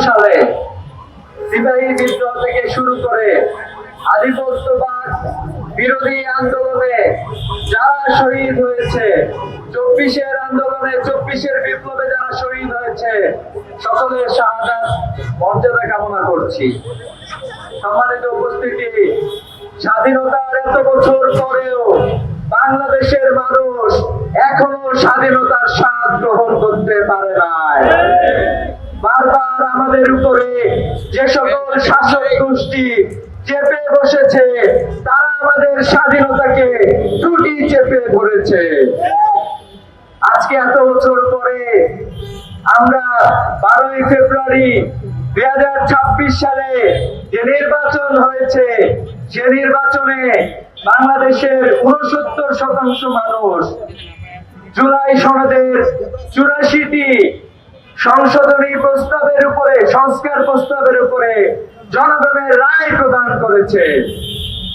সালে সিপাহী বিদ্রোহ থেকে শুরু করে আধিপত্যবাদ বিরোধী আন্দোলনে যারা শহীদ হয়েছে, 24-এর আন্দোলনে 24-এর বিপ্লবে যারা শহীদ হয়েছে, সকলের শাহাদাত মর্যাদা কামনা করছি। সম্মানিত উপস্থিতি, স্বাধীনতার এত বছর পরেও বাংলাদেশের মানুষ এখনো স্বাধীনতার স্বাদ গ্রহণ করতে পারে নাই। বারবার আমাদের উপরে যে সকল শাসক গোষ্ঠী চেপে বসেছে, তারা আমাদের স্বাধীনতাকে টুটি চেপে ধরেছে। আজকে এত বছর পরে আমরা 12ই ফেব্রুয়ারি 2026 সালে যে নির্বাচন হয়েছে, সে নির্বাচনে বাংলাদেশের 69% মানুষ জুলাই সনদের 84টি সংশোধনী প্রস্তাবের উপরে, সংস্কার প্রস্তাবের উপরে জনগণের রায় প্রদান করেছে।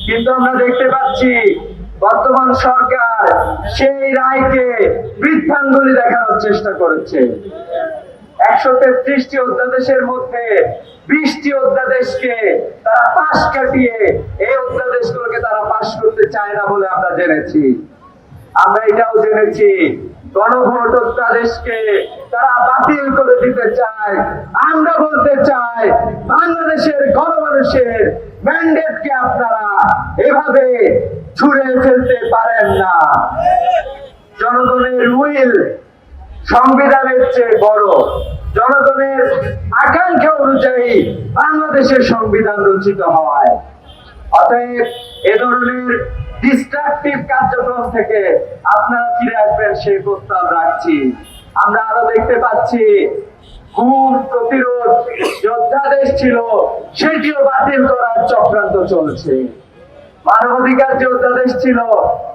কিন্তু আমরা দেখতে পাচ্ছি বর্তমান সরকার সেই রায়কে বৃদ্ধাঙ্গুলি দেখানোর চেষ্টা করেছে। 133টি অধ্যাদেশের মধ্যে 20টি অধ্যাদেশকে তারা পাশ কাটিয়ে এই অধ্যাদেশগুলোকে তারা পাশ করতে চায় না বলে আমরা জেনেছি। আমরা এটাও জেনেছি গণভোট অধ্যাদেশকে তারা বাতিল করে দিতে চায়। আমরা বলতে চাই, বাংলাদেশের গণমানুষের ম্যান্ডেটকে আপনারা এভাবে ছুঁড়ে ফেলতে পারেন না। জনগণের উইল সংবিধানের চেয়ে বড়। জনগণের আকাঙ্ক্ষা অনুযায়ী বাংলাদেশের সংবিধান রচিত হয়। অতএব এ ধরনের ডিস্ট্রাকটিভ কার্যক্রম থেকে আপনারা ফিরে আসবেন সেই প্রস্তাব রাখছি। আমরা আরো দেখতে পাচ্ছি গুম প্রতিরোধ যে অধ্যাদেশ ছিল, সেটিও বাতিল করার চক্রান্ত চলছে। মানবাধিকার যে অধ্যাদেশ ছিল,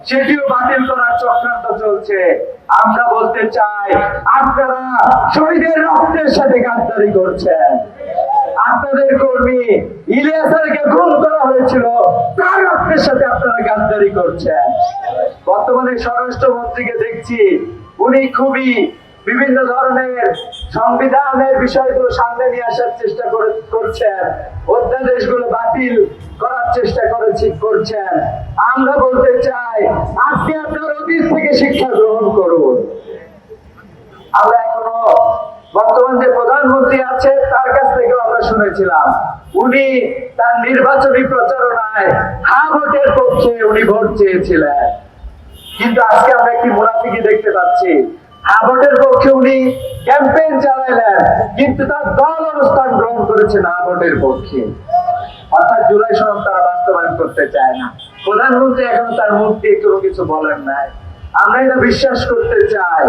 সেটিও বাতিল করার চক্রান্ত চলছে। আমরা বলতে চাই, আপনারা শহীদের রক্তের সাথে গাদ্দারি করছেন। আপনাদের কর্মী ইলিয়াসকে খুন করা হয়েছিল, তার রক্তের সাথে আপনারা গাদ্দারি করছেন। বর্তমানে স্বরাষ্ট্রমন্ত্রীকে দেখছি, উনি খুবই বিভিন্ন ধরনের সংবিধানের বিষয়গুলো সামনে নিয়ে আসার চেষ্টা করছেন, অধ্যাদেশগুলো বাতিল করার চেষ্টা করছেন। আমরা বলতে চাই, আপনি আপনার অতীত থেকে শিক্ষা গ্রহণ করুন। আমরা এখনো বর্তমান যে প্রধানমন্ত্রী আছে, তার কাছ থেকেও আমরা শুনেছিলাম উনি তার নির্বাচনী প্রচারণায় হ্যাঁ ভোটের পক্ষে উনি ভোট চেয়েছিলেন। কিন্তু আজকে আমরা একটি মুনাফিকি দেখতে পাচ্ছি, হ্যাঁ ভোটের পক্ষে উনি ক্যাম্পেইন চালাইলেন, কিন্তু তার দল অবস্থান গ্রহণ করেছে না ভোটের পক্ষে। অর্থাৎ জুলাই সনদ তারা বাস্তবায়ন করতে চায় না। প্রধানমন্ত্রী এখন তার মুখ দিয়ে কোনো কিছু বলেন নাই। আমরা এটা বিশ্বাস করতে চাই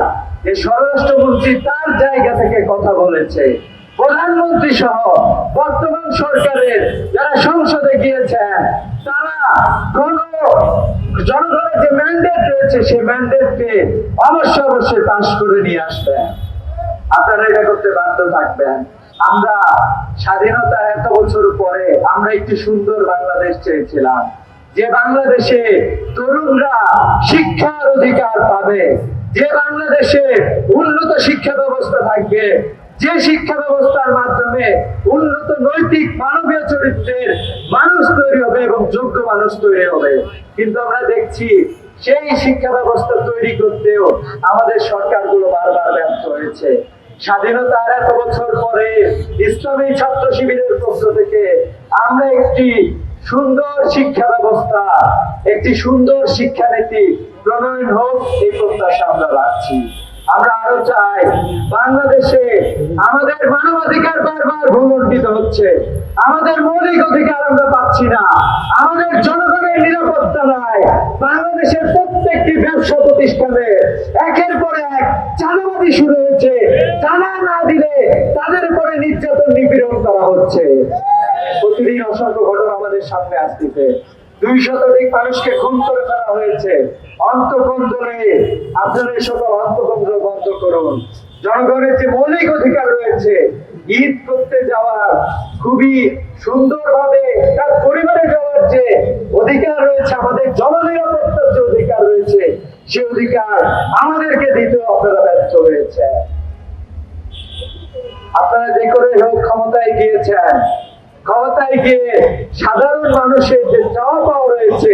যে স্বরাষ্ট্রমন্ত্রী তার জায়গা থেকে কথা বলেছে। প্রধানমন্ত্রী সহ বর্তমান সরকারের যারা সংসদে গিয়েছেন, তারা জনগণের যে ম্যান্ডেট রয়েছে, সেই ম্যান্ডেটকে অবশ্যই পাশ করে নিয়ে আসবেন। আপনারা এটা করতে বাধ্য থাকবেন। আমরা স্বাধীনতার এত বছর পরে আমরা একটি সুন্দর বাংলাদেশ চেয়েছিলাম, যে বাংলাদেশে তরুণরা শিক্ষার অধিকার পাবে, যে বাংলাদেশে উন্নত শিক্ষা ব্যবস্থা থাকবে, যে শিক্ষা ব্যবস্থার মাধ্যমে উন্নত নৈতিক মানবীয় চরিত্রের মানুষ তৈরি হবে এবং যোগ্য মানুষ তৈরি হবে। কিন্তু আমরা দেখছি সেই শিক্ষা ব্যবস্থা তৈরি করতেও আমাদের সরকারগুলো বারবার ব্যর্থ হয়েছে। স্বাধীনতার এত বছর পরে ইসলামী ছাত্র শিবিরের পক্ষ থেকে আমরা একটি সুন্দর শিক্ষা ব্যবস্থা, একটি সুন্দর শিক্ষানীতি প্রণয়ন হোক, এই প্রত্যাশা আমরা রাখছি। আমরা আরো চাই, বাংলাদেশে আমাদের মানবাধিকার বারবার ভূলণ্ঠিত হচ্ছে, আমাদের মৌলিক অধিকার আমরা পাচ্ছি না, আমাদের জনগণের নিরাপত্তা নাই। বাংলাদেশের প্রত্যেকটি ব্যবসা প্রতিষ্ঠানে একের পর এক চাঁদাবাজি শুরু হয়েছে, চাঁদা না দিলে তাদের উপরে নির্যাতন নিপীড়ন করা হচ্ছে। প্রতিদিন অসংখ্য ঘটনা আমাদের সামনে আসতেছে। 200 মানুষকে খুন করে ফেলা হয়েছে। অন্তঃকন্দরে আপনারা এই সকল অন্তঃকন্দ বন্ধ করুন। জনগণের যে মৌলিক অধিকার রয়েছে রয়েছে, ঈদ করতে যাওয়ার খুবই সুন্দরভাবে তার পরিবারে যাওয়ার যে অধিকার রয়েছে, আমাদের জননিরাপত্তার যে অধিকার রয়েছে, সে অধিকার আমাদেরকে দিতেও আপনারা ব্যর্থ হয়েছে। আপনারা যে করে হোক ক্ষমতায় গিয়েছেন, ক্ষমতায় গিয়ে সাধারণ মানুষের যে চাওয়া পাওয়া রয়েছে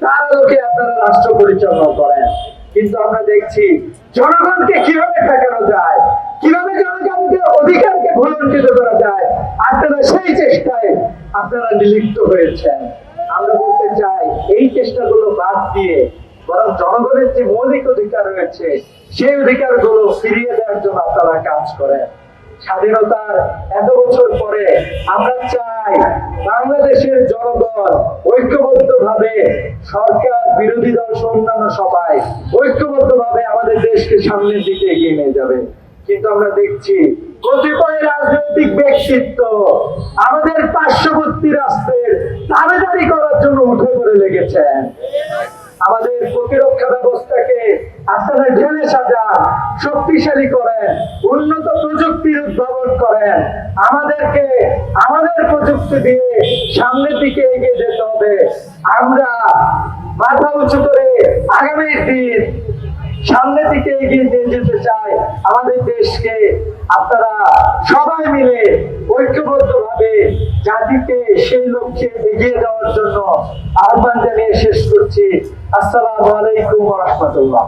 তার আলোকে আপনারা রাষ্ট্র পরিচালনা করেন। কিন্তু আমরা দেখছি জনগণকে কিভাবে ঠেকানো যায়, কিভাবে জনগণকে অধিকারকে ভুলণ্ঠিত করা যায়, আপনারা সেই চেষ্টায় আপনারা নিলিপ্ত হয়েছেন। আমরা বলতে চাই এই চেষ্টাগুলো বাদ দিয়ে বরং জনগণের যে মৌলিক অধিকার রয়েছে সেই অধিকারগুলো ফিরিয়ে দেওয়ার জন্য আপনারা কাজ করেন। স্বাধীনতার এত বছর পরে আমরা চাই বাংলাদেশের জনগণ ঐক্যবদ্ধভাবে, সরকার বিরোধী দল অন্যান্য সবাই ঐক্যবদ্ধভাবে আমাদের দেশকে সামনের দিকে এগিয়ে নিয়ে যাবে। কিন্তু আমরা দেখছি কতিপয় রাজনৈতিক ব্যক্তিত্ব আমাদের পার্শ্ববর্তী রাষ্ট্রের দাবিদারি করার জন্য উঠে পড়ে লেগেছেন। আমাদের প্রতিরক্ষা ব্যবস্থাকে আপনারা ঢেলে সাজান, শক্তিশালী করেন, উন্নত প্রযুক্তির উদ্ভাবন করেন। আমাদেরকে আমাদের প্রযুক্তি দিয়ে সামনের দিকে এগিয়ে যেতে হবে। আমরা মাথা উঁচু করে আগামীর দিন সামনের দিকে এগিয়ে নিয়ে যেতে চাই। আমাদের দেশকে আপনারা সবাই মিলে ঐক্যবদ্ধভাবে জাতিকে সেই লক্ষ্যে এগিয়ে যাওয়ার জন্য আহ্বান জানিয়ে শেষ করছি। আসসালামু আলাইকুম ওয়া রাহমাতুল্লাহ।